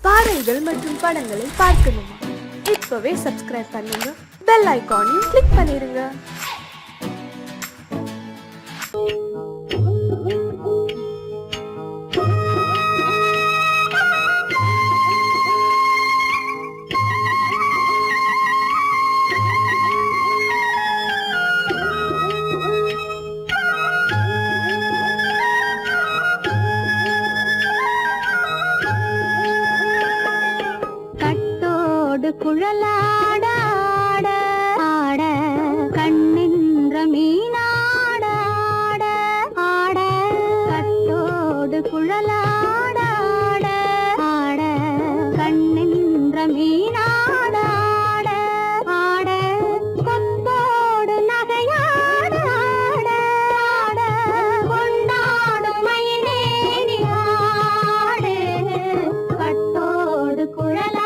பாடல்கள் மற்றும் படங்களை பார்க்கணுமா? இப்பவே சப்ஸ்கிரைப் பண்ணுங்க, பெல் ஐகானையும் கிளிக் பண்ணிருங்க. குழலாட ஆட ஆட கண்ணின்ற மீனாட ஆட ஆட கட்டோடு குழலாட ஆட ஆட கண்ணின்ற மீனாட ஆட ஆட கொத்தோடு நகையாட ஆட ஆட கொண்டாடும் மயிலேறி ஆடு கட்டோடு குழலாட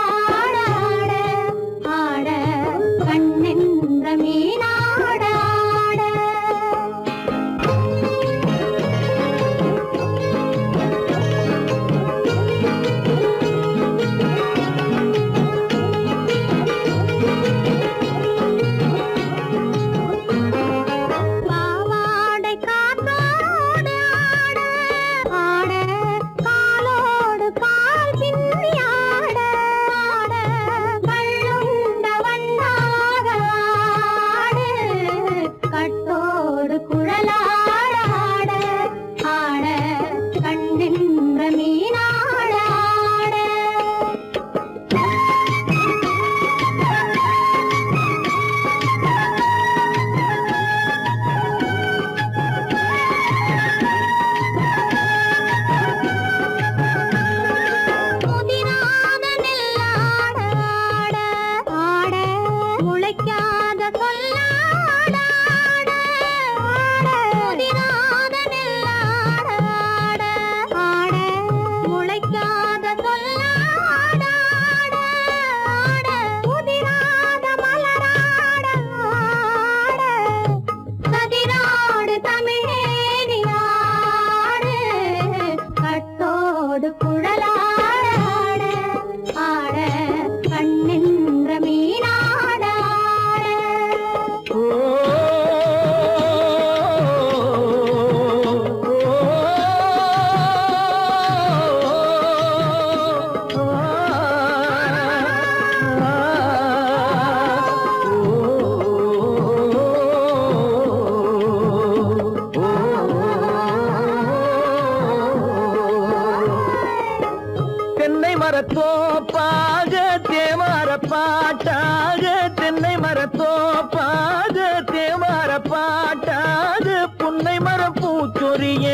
மரத்தோப்பாக தேவார பாட்டாக தென்னை மரத்தோப்பாக தேவார பாட்டாக புன்னை மரம் பூச்சொரிய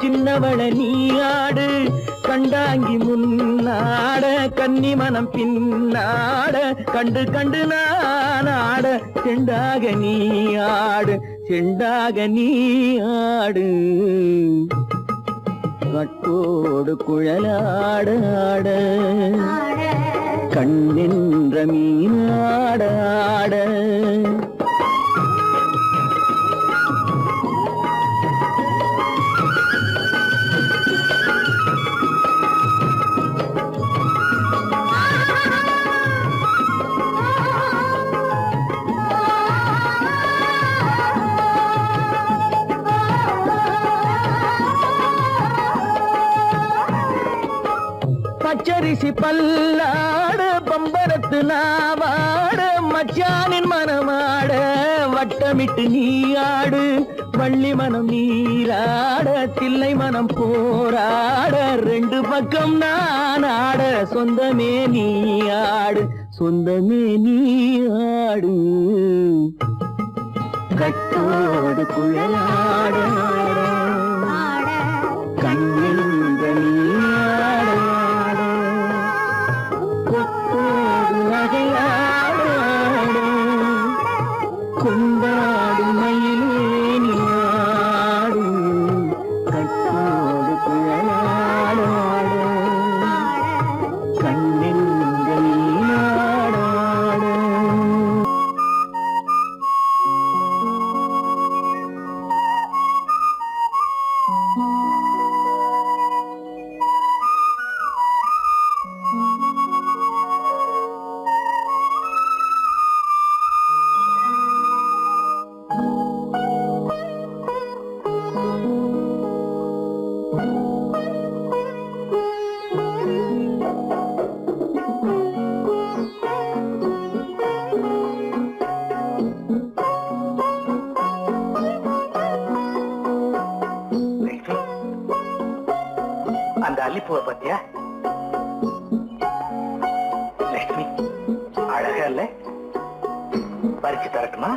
சின்னவள நீயாடு கண்டாங்கி முன்னாட கன்னி மனம் பின்னாட கண்டு கண்டு நானாட செண்டாக நீயாடு செண்டாக நீயாடு கட்டோடு குழலாட ஆட கண்ணின்ற மீனாட ஆட பச்சரிசி பல்லாட பம்பரத்து நாவாட மச்சானின் மனமாட வட்டமிட்டு நீயாடு வள்ளி மனம் நீராட தில்லை மனம் போராட ரெண்டு பக்கம் நான் ஆட சொந்தமே நீயாடு சொந்தமே நீயாடு கட்டோடு குழலாட கண்ணின்ற நீயாட கொண்டாடு மயிலேனியாடு கட்டோடு குழலாடு கண்ணெங்கள் நாடாடு. மல்லிப்பூவை பத்தியா? லட்சுமி அழகா இல்ல? பறிச்சு தரட்டுமா?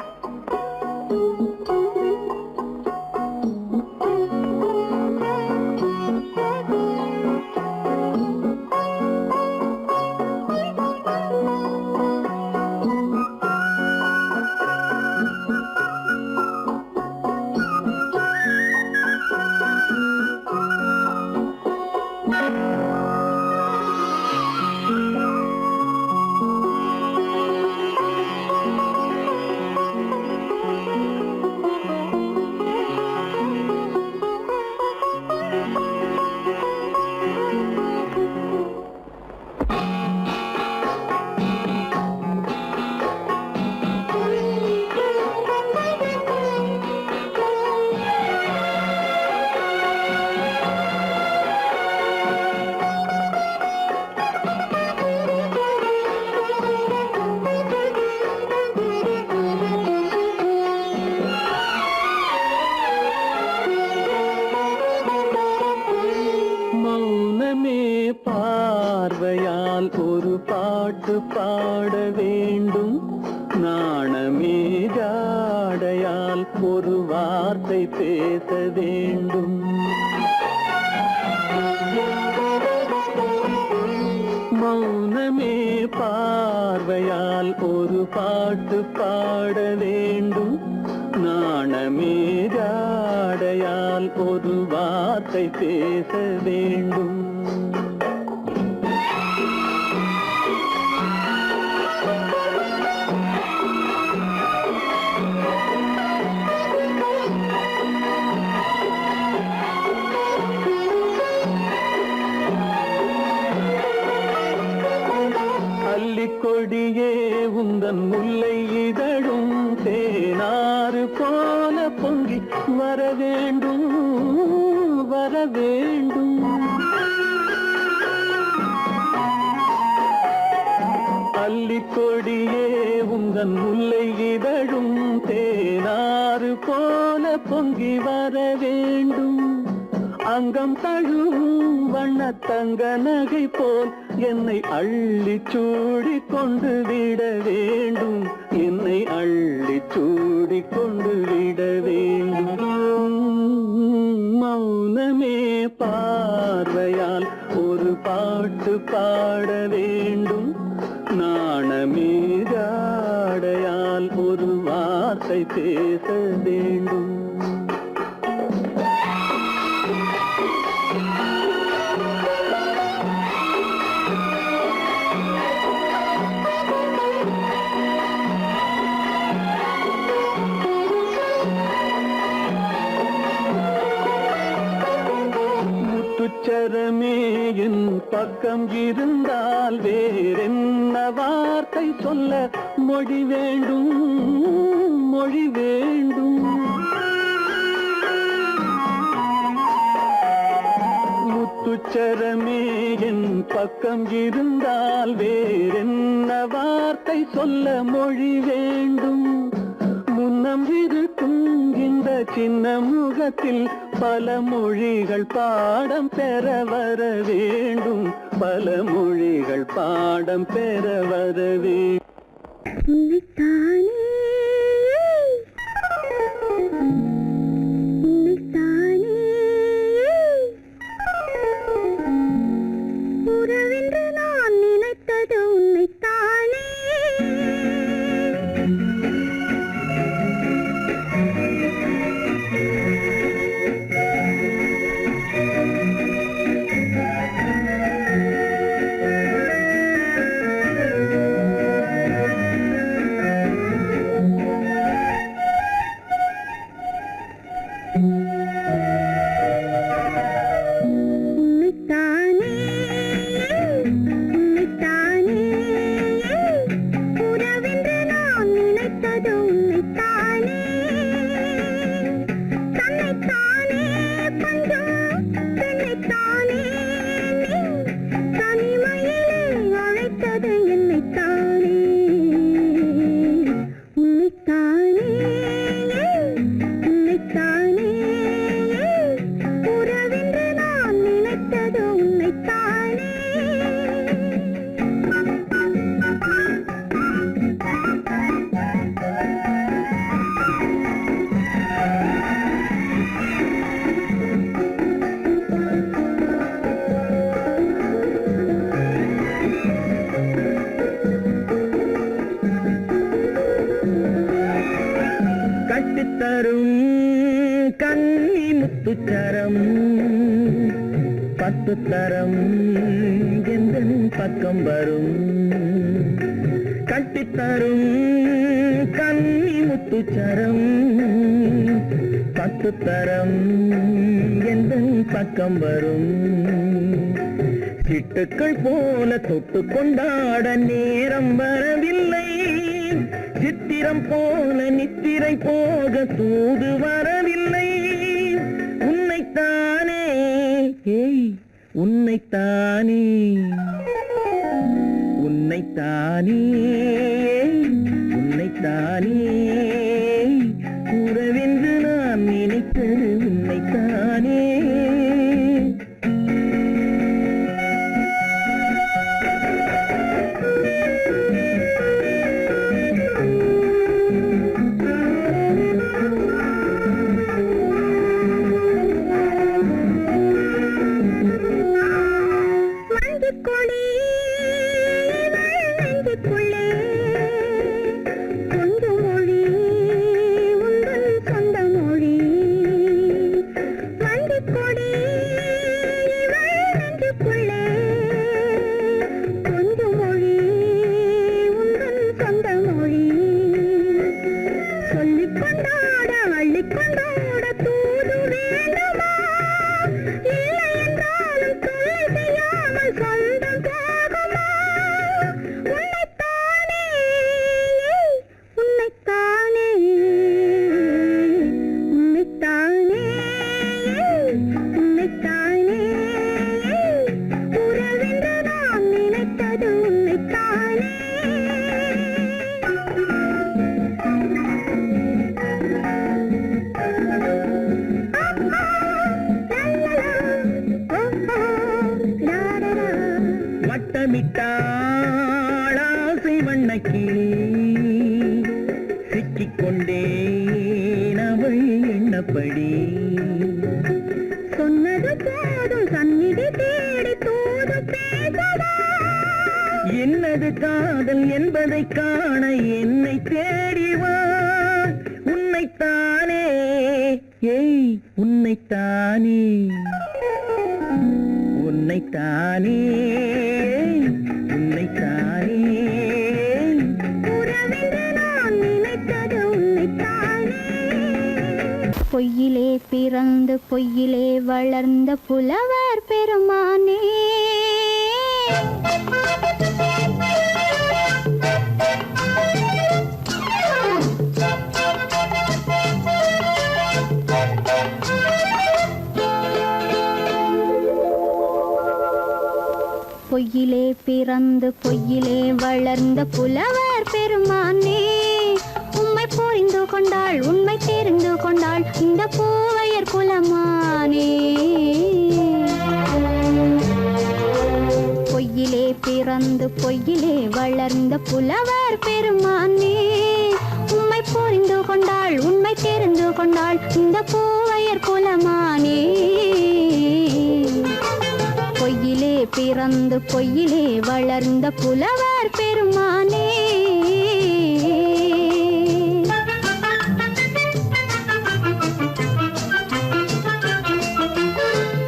மௌனமே பார்வையால் ஒரு பாட்டு பாட வேண்டும், நாணமே ஜாடையால் ஒரு வார்த்தை பேச வேண்டும். மௌனமே பார்வையால் ஒரு பாட்டு பாட வேண்டும், நாணமே ஜாடையால் ஒரு வார்த்தை பேச வேண்டும். கொடியே உந்தன் முல்லை இதழும் தேனாறு போல பொங்கி வர வேண்டும், வர வேண்டும். அல்லிக்கொடியே உந்தன் முல்லை இதழும் தேனாறு போல பொங்கி வர வேண்டும். அங்கம் தழுவும் வண்ணத்தங்க நகை போல் என்னை அள்ளி சூடி கொண்டு விட வேண்டும், என்னை அள்ளி சூடி கொண்டு விட வேண்டும். மௌனமே பார்வையால் ஒரு பாட்டு பாட வேண்டும், நாணமே ஜாடையால் ஒரு வார்த்தை பேச வேண்டும். முத்துச்சரமே என் பக்கம் இருந்தால் வேறென்ன வார்த்தை சொல்ல மொழி வேண்டும், மொழி வேண்டும். முத்துச்சரமே என் பக்கம் இருந்தால் வேறென்ன வார்த்தை சொல்ல மொழி வேண்டும். முன்னம் இருக்கும் இந்த சின்ன முகத்தில் பல மொழிகள் பாடம் பெற வர வேண்டும், பல மொழிகள் பாடம் பெற வர வேண்டும். உறவென்று நான் நினைத்தது உன்னைத்தானே. முத்துச்சரம் 10 தரம் எந்தன் பக்கம் வரும் கட்டித்தரும் கன்னி முத்துச்சரம் 10 தரம் எந்தன் பக்கம் வரும் சிட்டுக்கள் போல தொட்டு கொண்டாட நேரம் வரவில்லை சித்திரம் போல நித்திரை போக தூது வரவில்லை உன்னைத்தானே உன்னைத்தானே உன்னைத்தானே உன்னைத்தானே உறவென்று நான் நினைத்தது உன்னைத்தானே வட்டமிட்டாளாசை வண்ணக்கிளி சிக்கிக்கொண்டேன் அவள் எண்ணப்படி சொன்னது போதும் சந்நிதி தேடி தூது பேசவா என்னது காதல் என்பதை காண என்னை தேடிவா உன்னைத்தானே உன்னைத்தானே உன்னைத்தானே உன்னைத்தானே உறவென்று நான் நினைத்தது உன்னைத்தானே பொய்யிலே பிறந்து பொய்யிலே வளர்ந்த புலவர் பெருமானே பொய்யிலே பிறந்து பொய்யிலே வளர்ந்த புலவர் பெருமானே உம்மை புரிந்து கொண்டாள் உண்மை தெரிந்து கொண்டாள் இந்த பூவையர் குலமானே பொய்யிலே பிறந்து பொய்யிலே வளர்ந்த புலவர் பெருமானே உம்மை புரிந்து கொண்டாள் உண்மை தெரிந்து கொண்டாள் இந்த பூவையர் குலமானே பொய்யிலே பிறந்து பொய்யிலே வளர்ந்த புலவர் பெருமானே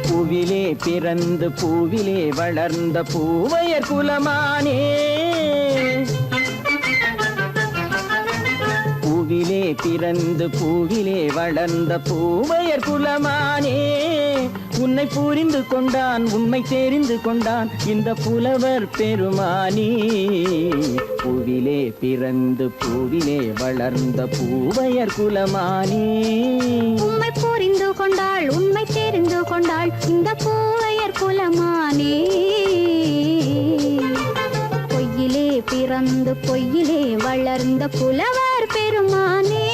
பூவிலே பிறந்து பூவிலே வளர்ந்த பூவையர் குலமானே பூவிலே பிறந்து பூவிலே வளர்ந்த பூவையர் குலமானே உன்னை புரிந்து கொண்டான் உண்மை தெரிந்து கொண்டான் இந்த புலவர் பெருமானே பூவிலே பிறந்து பூவிலே வளர்ந்த பூவையர் குலமானே உம்மை புரிந்து கொண்டாள் உண்மை தெரிந்து கொண்டாள் இந்த பூவையர் குலமானே பொய்யிலே பிறந்து பொய்யிலே வளர்ந்த புலவர் பெருமானே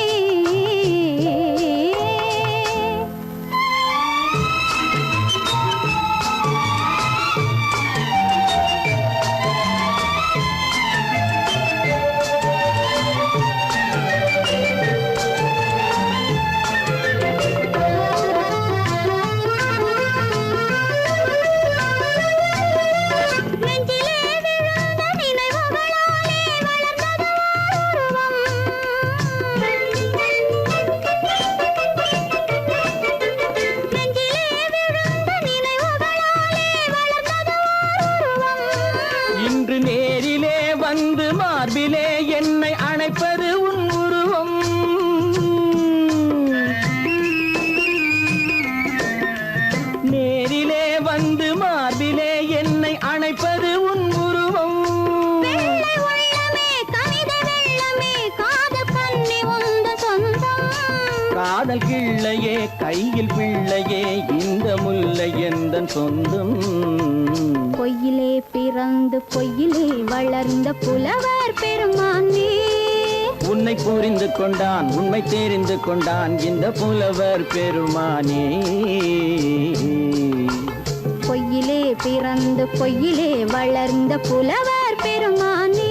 நெஞ்சிலே விழுந்த நினைவுகளாலே வளர்ந்தது உருவம் நேரிலே வந்து மார்பிலே என்னை அணைப்பது உன் உருவம். நேரிலே வந்து மார்பிலே என்னை அணைப்பது உன் உருவம். வெள்ளை உள்ளமே கவிதை வெள்ளமே காதல் கண்ணி உந்த சொந்தம். காதல் கிள்ளையே கையில் பிள்ளையே இந்த முல்லை எந்தன் சொந்தம். பொய்யிலே பிறந்து பொய்யிலே வளர்ந்த புலவர் பெருமானே. உன்னை புரிந்து கொண்டான் உண்மை தெரிந்து கொண்டான் இந்த புலவர் பெருமானே. பொய்யிலே பிறந்து பொய்யிலே வளர்ந்த புலவர் பெருமானே.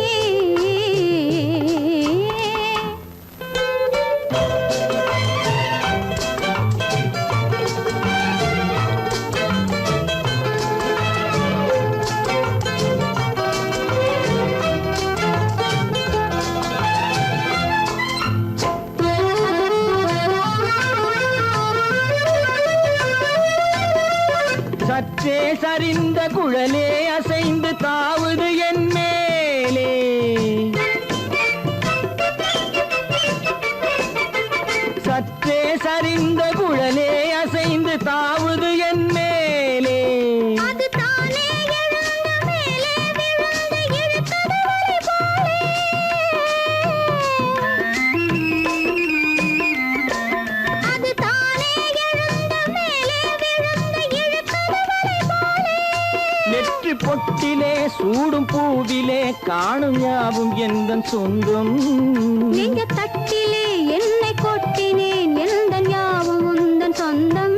சற்றே சரிந்த குழலே அசைந்து தாவுது என் மேலே. சற்றே சரிந்த குழலே அசைந்து தாவுது என் மேலே. அது தானே எழுந்த மேலே விழுந்து இழுத்தது வலை போலே. அது தானே எழுந்த மேலே விழுந்து இழுத்தது வலை போலே. நெற்றி பொட்டிலே சூடும் பூவிலே காணும் யாவும் எந்தன் சொந்தம். நெஞ்ச தட்டிலே என்னை கொட்டினேன் எந்தன் யாவும் உந்தன் சொந்தம்.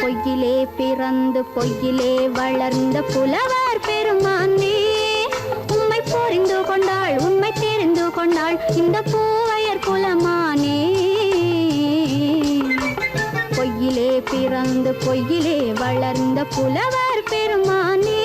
பொய்யிலே பிறந்து பொய்யிலே வளர்ந்த புலவர் பெருமானே. உம்மை புரிந்து கொண்டாள் உண்மை தெரிந்து கொண்டாள் இந்த பூவையர் குலமானே. பொய்யிலே பிறந்து பொய்யிலே வளர்ந்த புலவர் பெருமானே.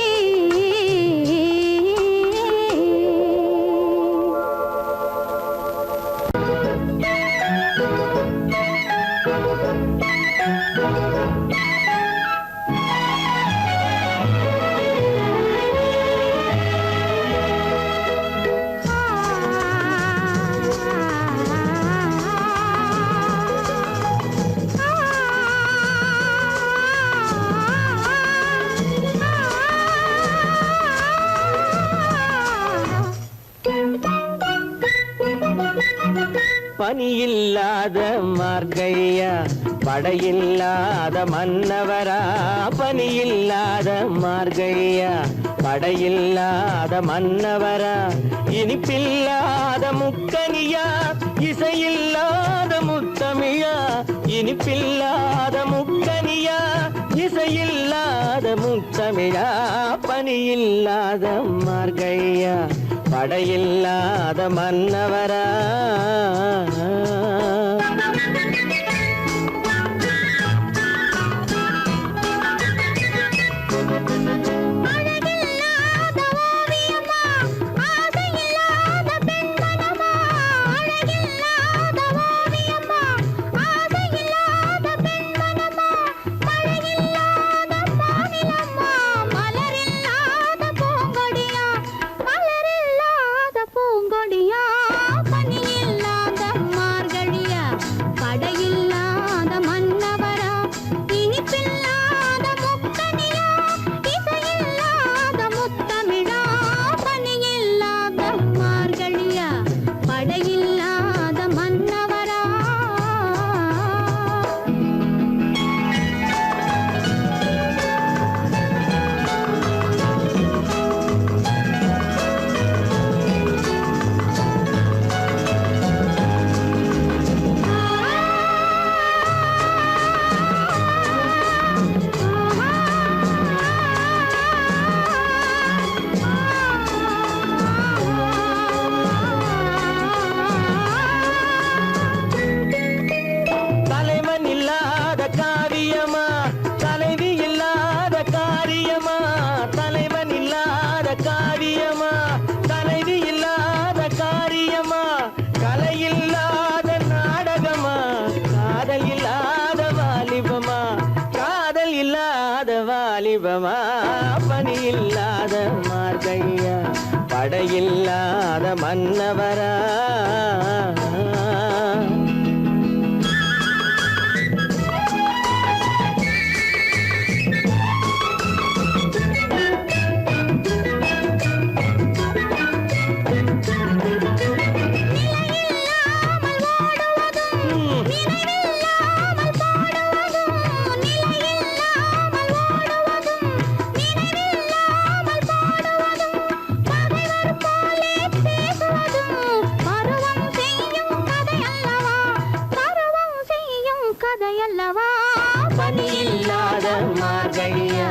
பனியில்லாத மார்கழியா படையில்லாத மன்னவரா. பனியில்லாத மார்கழியா படையில்லாத மன்னவரா. இனிப்பில்லாத முக்கனியா இசையில்லாத முத்தமிழா. இனிப்பில்லாத முக்கனியா இசையில்லாத முத்தமிழா. பனியில்லாத மார்கழியா படையில்லாத மன்னவரா. அழகில்லாத ஓவியமா ஆசையில்லாத பெண்மனமா. அழகில்லாத ஓவியமா ஆசையில்லாத பெண்மனமா. மழையில்லாத மாநிலமா மலரில்லாத பூங்கொடியா. மலரில்லாத பூங்கொடியா பனியில்லாத மார்கழியா. பனியில்லாத மார்கழியா படையில்லாத மன்னவரா பனியில்லாத மார்கழியா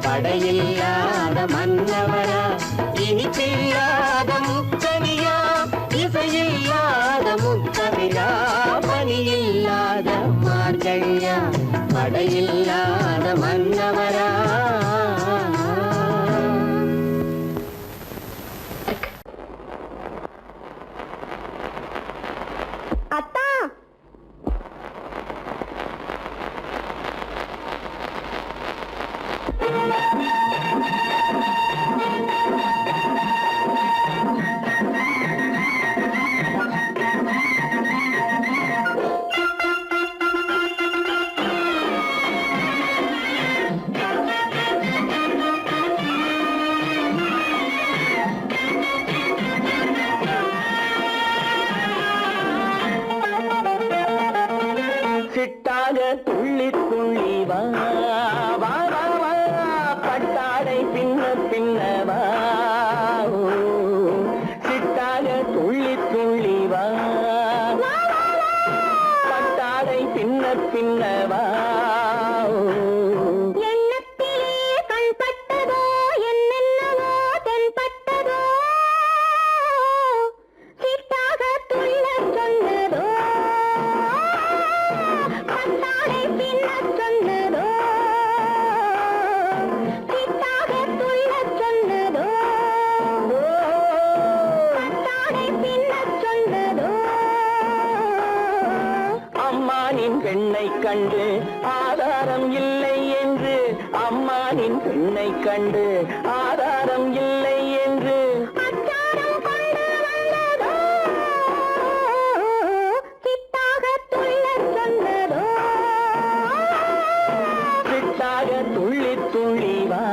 படையில்லாத மன்னவரா இனிப்பில்லாத முக்கனியா இசையில்லாத முக்கவிழா பனியில்லாத மார்கழியா படையில்லாத மன்னவரா அத்தா சிட்டாக துள்ளி துள்ளி வா வா வா வா பட்டாடை பின்ன பின்னவா சிட்டாக துள்ளி துள்ளி வா பட்டாடை பின்ன பின்னவா எண்ணத்திலே கண்பட்டதோ என்னென்னவோ தென்பட்டதோ சிட்டாக துள்ளச் சொன்னதோ பட்டாடை பின்னச் சொன்னதோ சிட்டாக துள்ளச் சொன்னதோ பட்டாடை பின்னச் சொன்னதோ அம்மானின் பெண்ணை கண்டு ஆதாரம் இல்லை என்று அம்மானின் பெண்ணை கண்டு ஆதாரம் இல்லை என்று அச்சாரம் கொண்டு வந்ததோ சிட்டாக துள்ளச் சொன்னதோ சிட்டாக துள்ளி துள்ளி வா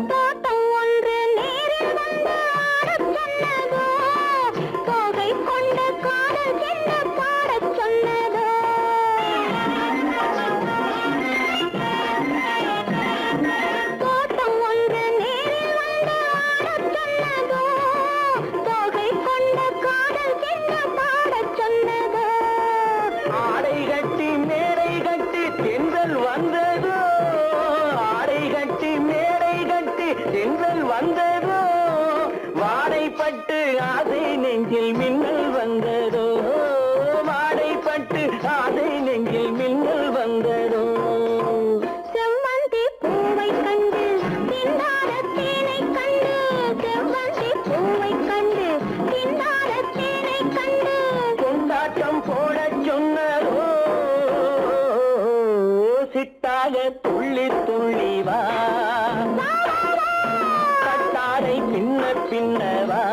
தோட்டம் ஒன்று நேரில் வந்து ஆடச் சொன்னதோ தோகை கொண்ட காதல் என்ன பாடச் சொன்னதோ தோட்டம் ஒன்று நேரில் வந்து ஆடச் சொன்னதோ தோகை கொண்ட காதல் என்ன பாடச் சொன்னதோ ஆடை கட்டி மேடை கட்டி தென்றல் வந்ததோ ஆடை கட்டி மேடை கட்டி தென்றல் வந்ததோ வாடைப்பட்டு ஆசை நெஞ்சில் மின்னல் வந்ததோ வாடைப்பட்டு ஆசை நெஞ்சில் மின்னல் வந்ததோ செவ்வந்தி பூவை கண்டு திண்டாட தேனை கண்டு செவ்வந்தி பூவை கண்டு திண்டாட தேனை கண்டு கொண்டாட்டம் போடச் சொன்னதோ சிட்டாக துள்ளி துள்ளி வா கட்டாடை பின்ன பின்னவா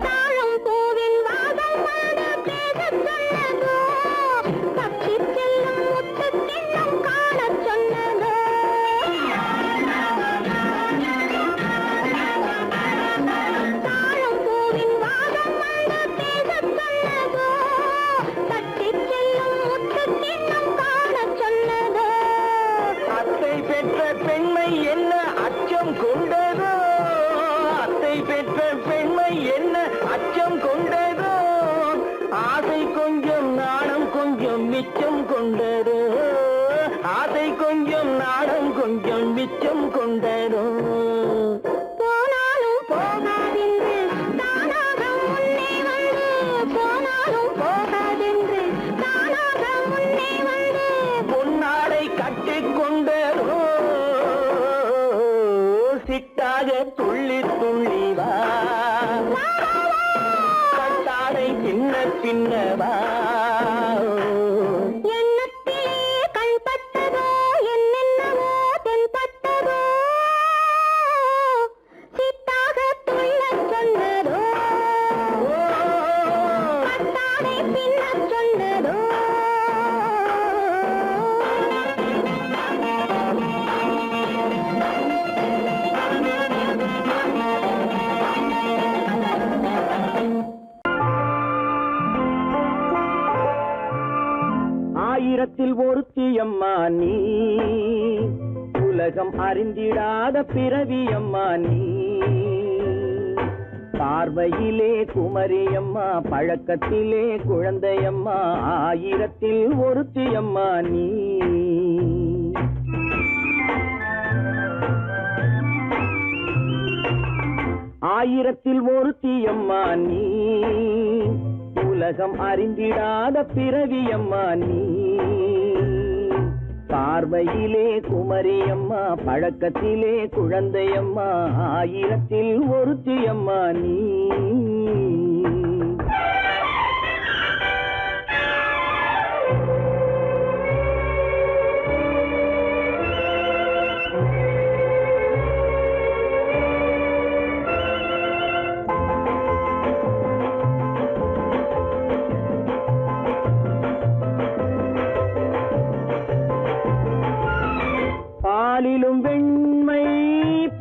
தாழம் பூவே பெற்ற பெண்மை என்ன அச்சம் கொண்டதோ, அத்தை பெற்ற பெண்மை என்ன அச்சம் கொண்டதோ, ஆசை கொஞ்சம் நாணம் கொஞ்சம் மிச்சம் கொண்டதோ, ஆசை கொஞ்சம் நாணம் கொஞ்சம் மிச்சம் கொண்டதோ. போனாலும் போகாதென்று தானாக முன்னே வந்து, போனாலும் போகாதென்று தானாக முன்னே வந்து, பொன்னாடை கட்டிக்கொண்டதோ, சிட்டாக துள்ளி துள்ளி வா, கட்டாடை சின்ன சின்னவா. எண்ணத்திலே கண்பட்டதோ என்னென்னவோ தென்பட்டதோ, சித்தாக துள்ளச் சொன்னதோ, கட்டாடை பின்னச் சொன்னதோ. ஆயிரத்தில் ஒருத்தியம்மா நீ, உலகம் அறிந்திடாத பிறவியம்மா நீ. பார்வையிலே குமரியம்மா, பழக்கத்திலே குழந்தையம்மா, ஆயிரத்தில் ஒருத்தியம்மா நீ. ஆயிரத்தில் ஒருத்தியம்மா நீ, உலகம் அறிந்திடாத பிறவியம்மா நீ. பார்வையிலே குமரியம்மா, பழக்கத்திலே குழந்தையம்மா, ஆயிரத்தில் ஒருத்தியம்மா நீ. பாலிலும் வெண்மை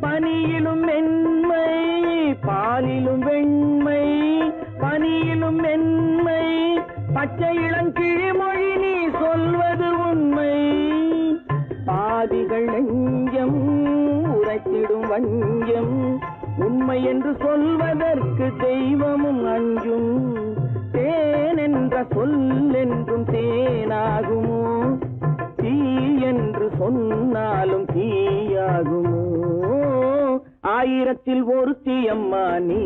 பனியிலும் மென்மை, பாலிலும் வெண்மை பனியிலும் மென்மை, பச்சை இளங்கிழிமொழி நீ சொல்வது உண்மை. பாதிகள் நெஞ்சம் உரைத்திடும் வஞ்சம், உண்மை என்று சொல்வதற்கு தெய்வமும் அஞ்சும். தேன் என்ற சொல் என்றும் தேனாகுமோ, தீ என்று சொன்னாலும் தீயாகுமோ. ஆயிரத்தில் ஒருத்தியம்மா நீ,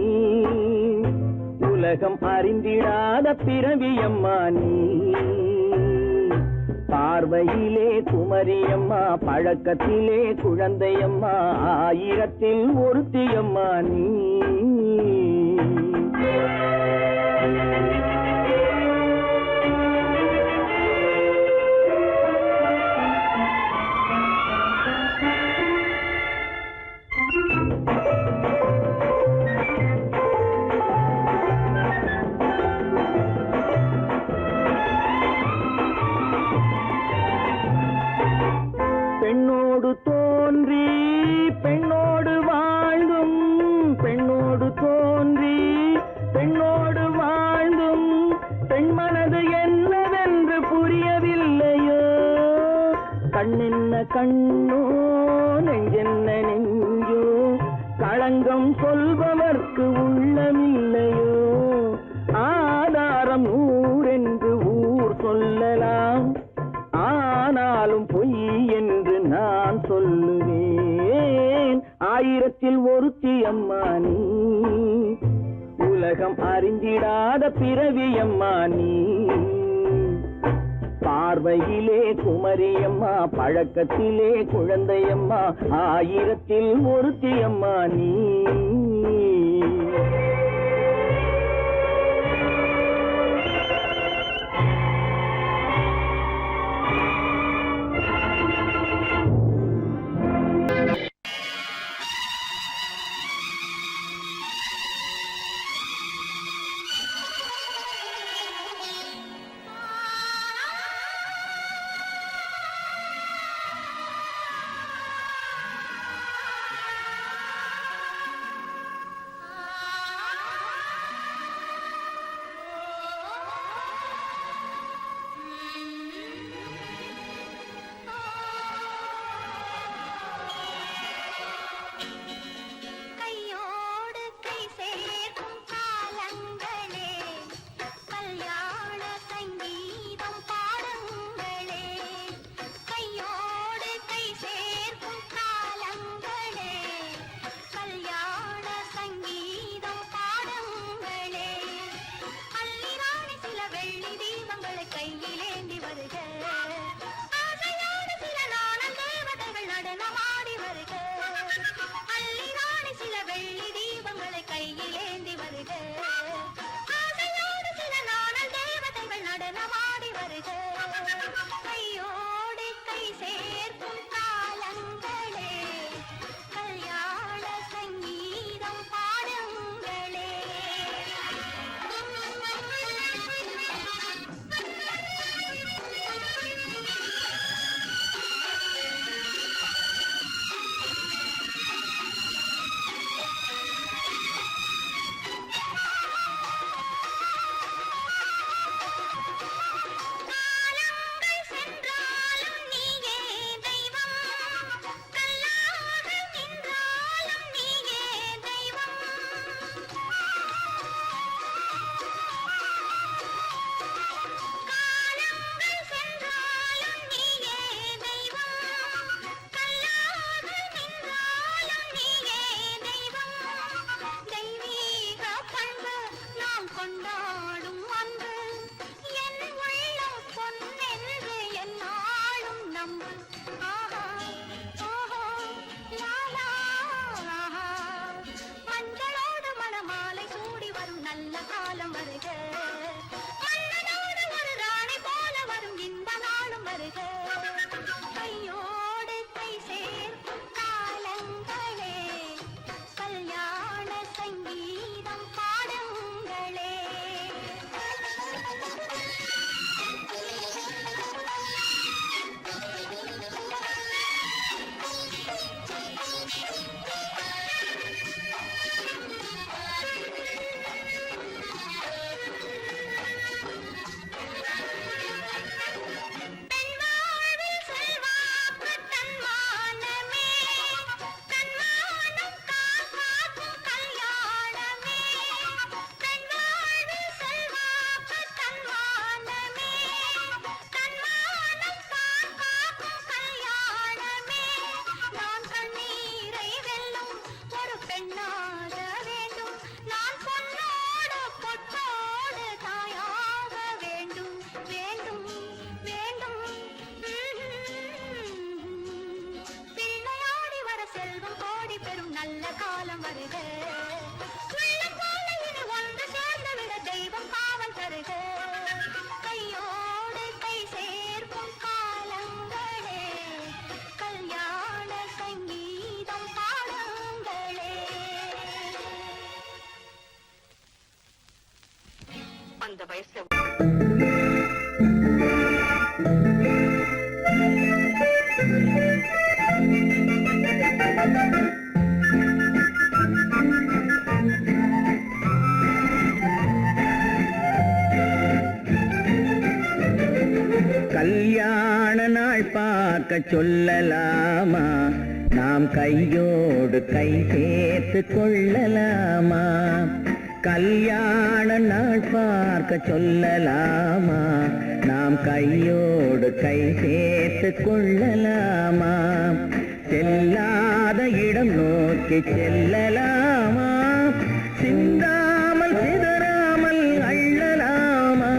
உலகம் அறிந்திடாத பிறவியம்மா நீ. பார்வையிலே குமரியம்மா, பழக்கத்திலே குழந்தையம்மா, ஆயிரத்தில் ஒருத்தியம்மா நீ. பெண்ணோடு தோன்றி பெண்ணோடு வாழ்ந்தும், பெண்ணோடு தோன்றி பெண்ணோடு வாழ்ந்தும், பெண் மனது என்னவென்று புரியவில்லையோ. கண்ணென்ன கண்ணோ, நெஞ்சென்ன நெஞ்சோ, களங்கம் சொல்பவர்க்கு உள்ளமில்லையோ. ஆதாரம் ஊரென்று ஊர் சொல்லலாம், ஆனாலும் பொய் என்று நான் சொல்லுவேன். ஆயிரத்தில் ஒருத்தியம்மா நீ, உலகம் அறிந்திடாத பிறவியம்மா நீ. பார்வையிலே குமரியம்மா, பழக்கத்திலே குழந்தையம்மா, ஆயிரத்தில் ஒருத்தியம்மா நீ. பெறும் நல்ல காலம் வருக உள்ள போல இது ஒன்று சேர்ந்து விட தெய்வம் காவல் தருக கையோடு கை சேர்க்கும் காலங்களே கல்யாண சங்கீதம் பாடுங்களே அந்த வயசு கல்யாண நாள் பார்க்க சொல்லலாமா நாம் கையோடு கை சேர்த்து கொள்ளலாமா கல்யாண நாள் பார்க்க சொல்லலாமா நாம் கையோடு கை சேர்த்து கொள்ளலாமா செல்லாத இடம் நோக்கி செல்லலாமா சிந்தாமல் சிதறாமல் அள்ளலாமா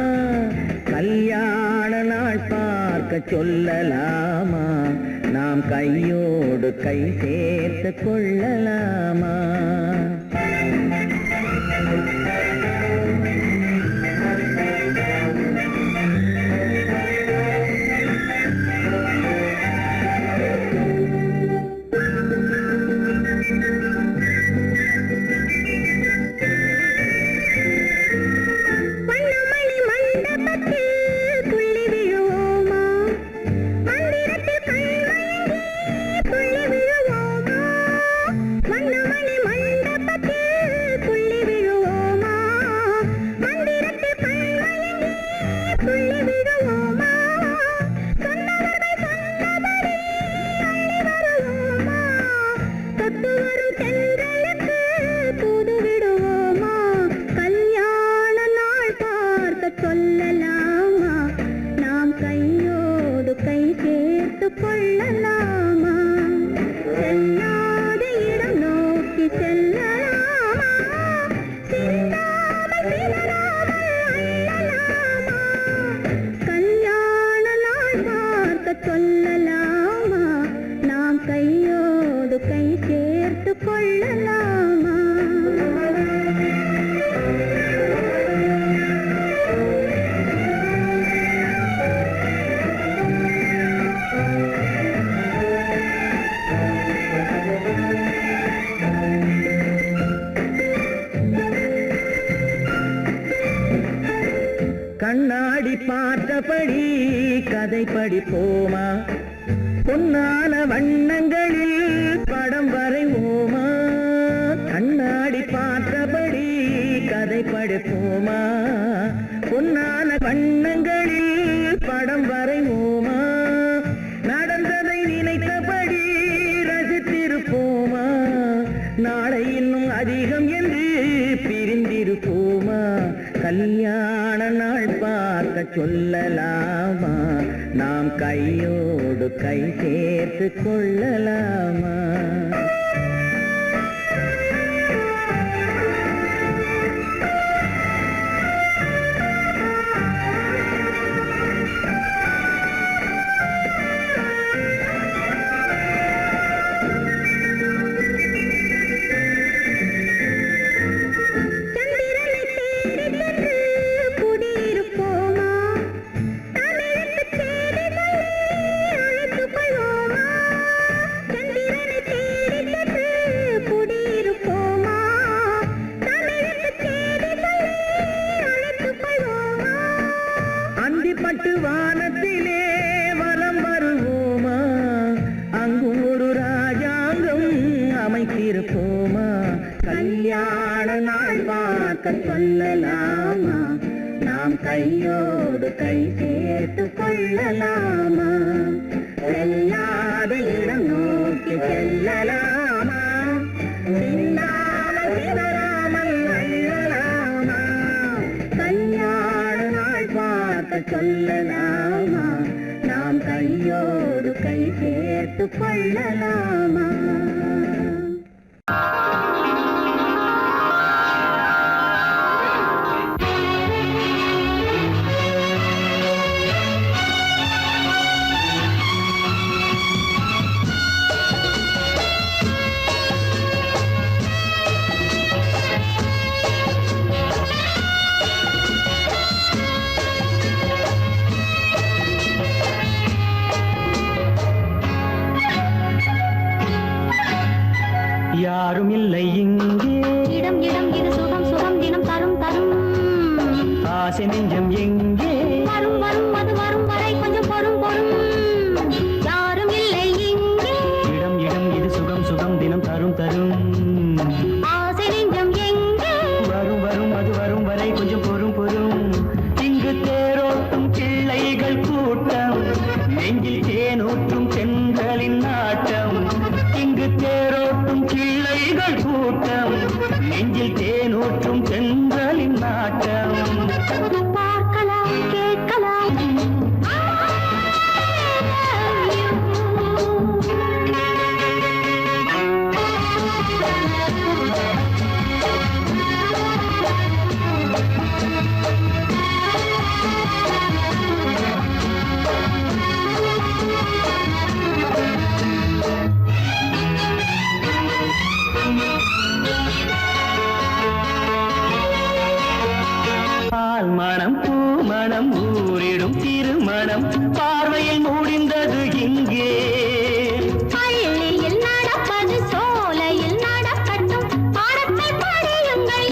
கல்யாண நாள் பார்க்க சொல்லலாமா நாம் கையோடு கை சேர்த்து கொள்ளலாமா கண்ணாடி பார்த்தபடி கதை படிப்போமா பொன்னான வண்ணங்களில் படம் வரைவோமா கண்ணாடி பார்த்தபடி கதை படிப்போமா பொன்னான வண்ணங்களில் படம் வரைவோமா நடந்ததை நினைத்தபடி ரசித்திருப்போமா நாளை இன்னும் அதிகம் என்று பிரிந்திருப்போமா கல்யாண நாள் பார்க்க சொல்லலாமா நாம் கையோடு கை சேர்த்து கொள்ளலாமா வானத்திலே வலம் வருவோமா அங்கும் ஒரு ராஜாங்கம் அமைத்திருப்போமா கல்யாண நாள் பார்க்க சொல்லலாமா நாம் கையோடு கை சேர்த்து கொள்ளலாமா செல்லாத இடம் நோக்கி செல்லலாமா சிந்தாமல் சிதறாமல் அள்ளலாமா கல்யாண நாள் பார்க்க சொல்லலாமா நாம் கையோடு கை சேர்த்து கொள்ளலாமா யாரும் இல்லை இங்கே இடம் இடம் இது சுகம் சுகம் தினம் தரும் தரும் ஆசை நெஞ்சம் எங்கே வரும் வரும் அது வரும் வரை கொஞ்சம் பொறும் பொறும் யாரும் இல்லை இங்கே இடம் இடம் இது சுகம் சுகம் தினம் தரும் தரும் ஆசை நெஞ்சம் எங்கே வரும் வரும் அது வரும் வரை கொஞ்சம் பொறும் பொறும் இங்கு தேரோட்டும் பிள்ளைகள் கூட்டம் நெஞ்சில் தேனூற்றும் பெண்களின் நாட்டம் இங்கு தேரோட்டும் பிள்ளைகள் கூட்டம் நெஞ்சில் தேனூற்றும் பெண்களின் நாட்டம் பார்க்கலாம் கேட்கலாம் பால் மணம் பூ மணம் ஊரிடும் திருமணம் பார்வையில் முடிந்தது இங்கே பள்ளியில் நடப்பது சோலையில் நடக்கட்டும் பாடத்தை படியுங்கள்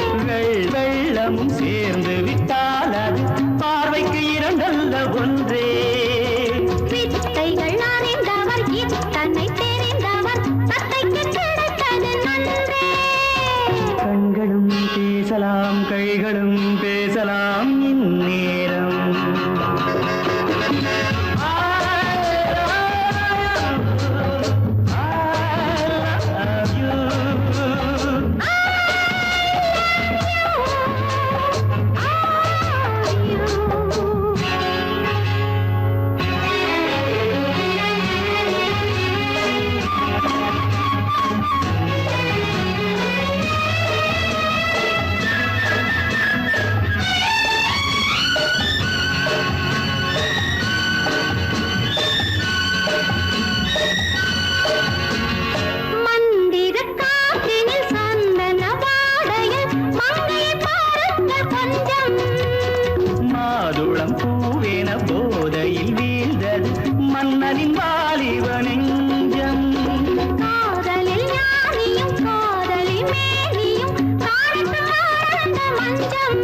இங்கே வெள்ளமும் சேர்ந்து விட்டால் அது பார்வைக்கு இரண்டல்ல ஒன்றே வித்தைகள் அறிந்தவர் இத்தனை தெரிந்தவர் தத்தைக்கு கிடைத்தது நன்றே கண்களும் பேசலாம் கைகளும் பேசலாம் இந்நேரம் மந்திர காற்றினில் சந்தன வாடையில் மங்கையை பாருங்கள் கொஞ்சம் மாதுளம் பூவேன போதையில் வீழ்ந்தது மன்னனின் வாலிப நெஞ்சம் காதலில் ஞானியும் காதலி மேனியும் காணித்து காணந்த மஞ்சம்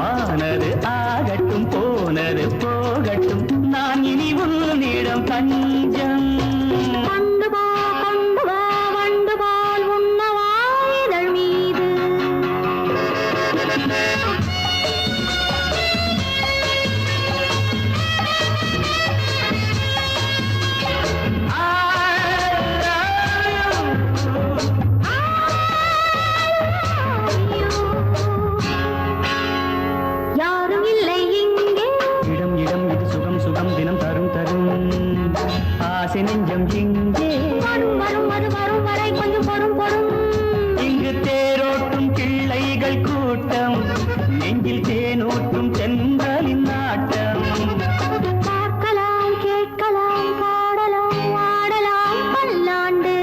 ஆனது ஆகட்டும் போனது போகட்டும் நான் இனி உன்னிடம் பஞ்சம் கொண்டு வா வண்டு போல் உண்ணவா இதழ் மீது யாரும் இல்லை இங்கே இடம் இடம் இது சுகம் சுகம் தினம் தரும் தரும் ஆசை நெஞ்சம் இங்கே வரும் வரும் அது வரும் வரை கொஞ்சம் பொறும் பொறும் இங்கு தேரோட்டும் பிள்ளைகள் கூட்டம் நெஞ்சில் தேனூற்றும் தென்றலின் நாட்டம் பார்க்கலாம் கேட்கலாம் பாடலாம் ஆடலாம் பல்லாண்டு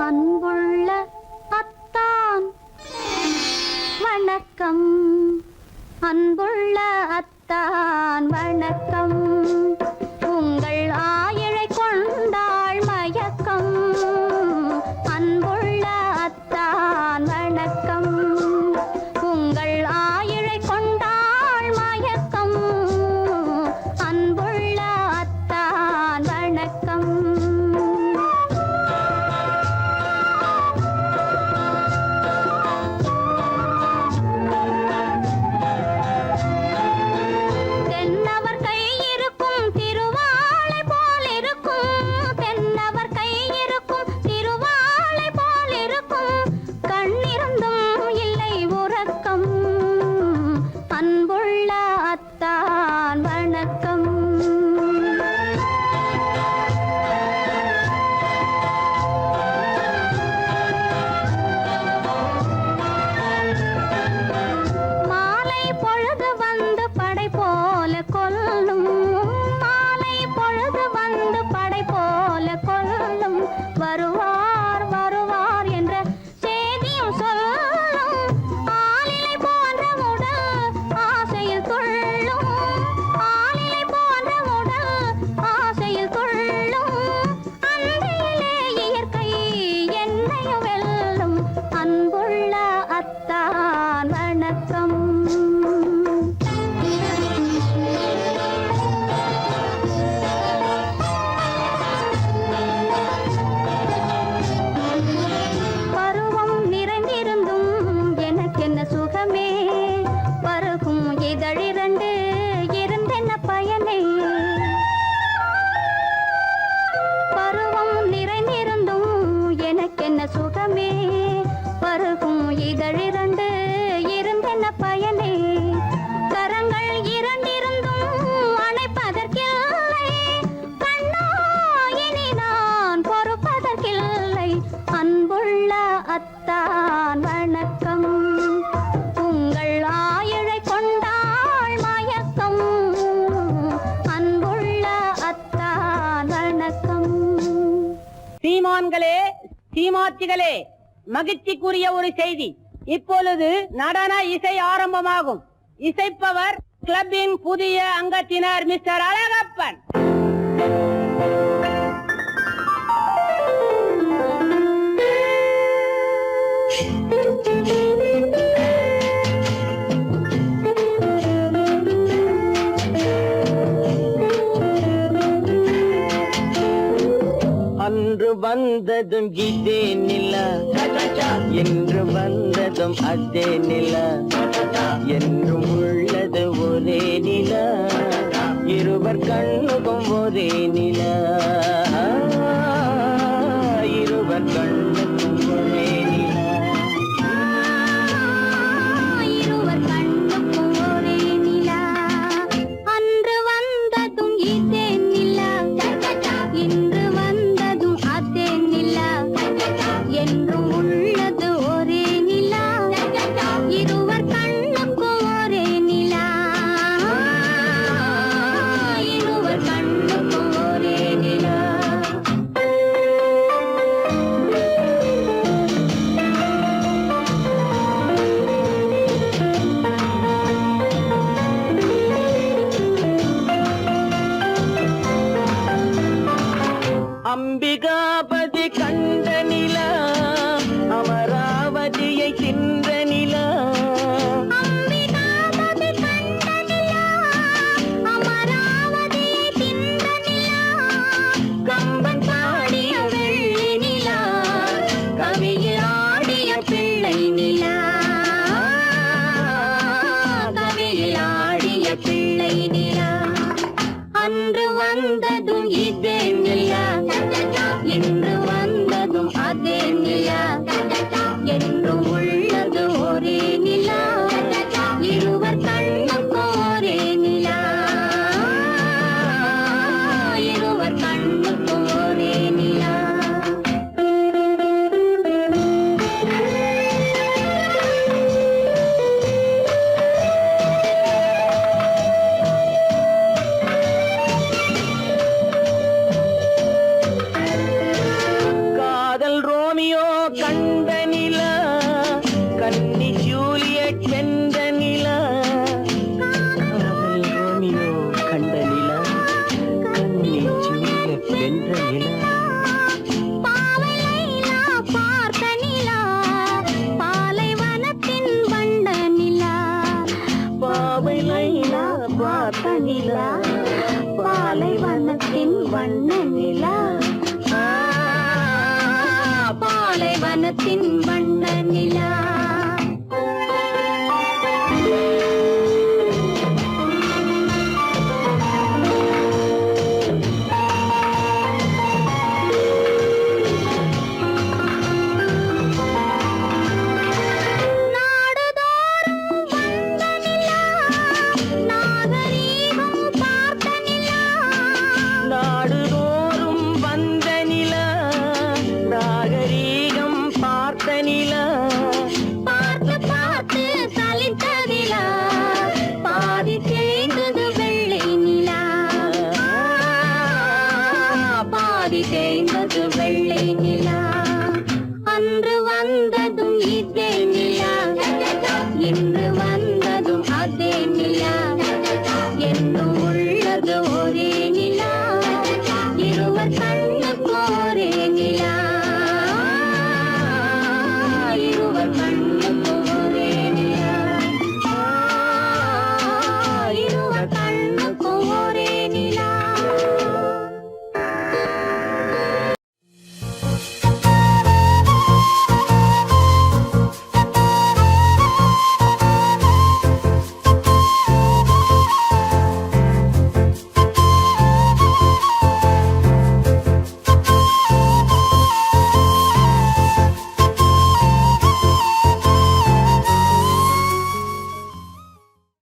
அன்புள்ள அத்தான் வணக்கம் அன்புள்ள அத்தான் வணக்கம் உங்கள் ஆயிழை கொண்டாள் மயக்கம் அன்புள்ள அத்தான் வணக்கம் உங்கள் ஆயிழை கொண்டாள் மயக்கம் அன்புள்ள அத்தான் வணக்கம் தென்னவர் கை இருக்கும் திருவாளை போல் இருக்கும் தென்னவர் கை இருக்கும் திருவாளை போல் இருக்கும் கண்ணிருந்தும் இல்லை உறக்கம் அன்புள்ள அத்தான் வணக்கம் மாலை பொழுது வந்து படை போல கொல் இரண்டு இருந்தென்ன பயனே பருவம் நிறைந்திருந்தும் எனக்கென்ன சுகமே பருகும் இதழிரண்டு இருந்தென்ன பயனே கரங்கள் இரண்டிருந்தும் அணைப்பதற்கில்லை கண்ணா இனி நான் பொறுப்பதற்கில்லை அன்புள்ள அத்தான் வணக்கம் உங்கள் ஆயுளை கொண்டாள் மயக்கம் அன்புள்ள அத்தான் வணக்கம். சீமான்களே சீமாத்திகளே மகிழ்ச்சிக்குரிய ஒரு செய்தி. இப்பொழுது நடன இசை ஆரம்பமாகும். இசைப்பவர் கிளப்பின் புதிய அங்கத்தினர் மிஸ்டர் அழகப்பன். அன்று வந்ததும் இதே நிலா என்று வந்ததும் அதே நிலா என்றும் உள்ளது ஒரே நிலா இருவர் கண்ணுக்கும் ஒரே நிலா இருவர் கண்ணுக்கும் ஒரே நிலா இருவர் கண்ணுக்கும் ஒரே நிலா அன்று வந்ததும் இதே நிலா இன்று வந்ததும் அதே நிலா என்றும் உள்ளது ஒரே நிலா இருவர் கண்ணுக்கும் ஒரே நிலா இருவர் கண்ணுக்கும் ஒரே நிலா. அம்பிகாபதி கண்ட நிலா அமராவதியை தின்ற நிலா அம்பிகாபதி கண்ட நிலா அமராவதியை தின்ற நிலா கம்பன் பாடிய வெள்ளி நிலா கவியில் ஆடிய பிள்ளை நிலா கவியில் ஆடிய பிள்ளை நிலா அன்று வந்ததும் இதே நிலா இன்று வந்ததும் அதே நிலா என்றும் உள்ளது ஒரே நிலா இருவர் கண்ணுக்கும் ஒரே நிலா இருவர் கண்ணுக்கும் ஒரே நிலா. காதல் ரோமியோ கண்ட நிலா கன்னி ஜூலியட் வென்ற நிலா காதல் ரோமியோ கண்ட நிலா கன்னி ஜூலியட் வென்ற நிலா பாவை லைலா பார்த்த நிலா பாலைவனத்தின் வண்ட நிலா பாவை லைலா பார்த்த நிலா பாலைவனத்தின் வண்ண நிலா பாலைவனத்தின் வண்ண நிலா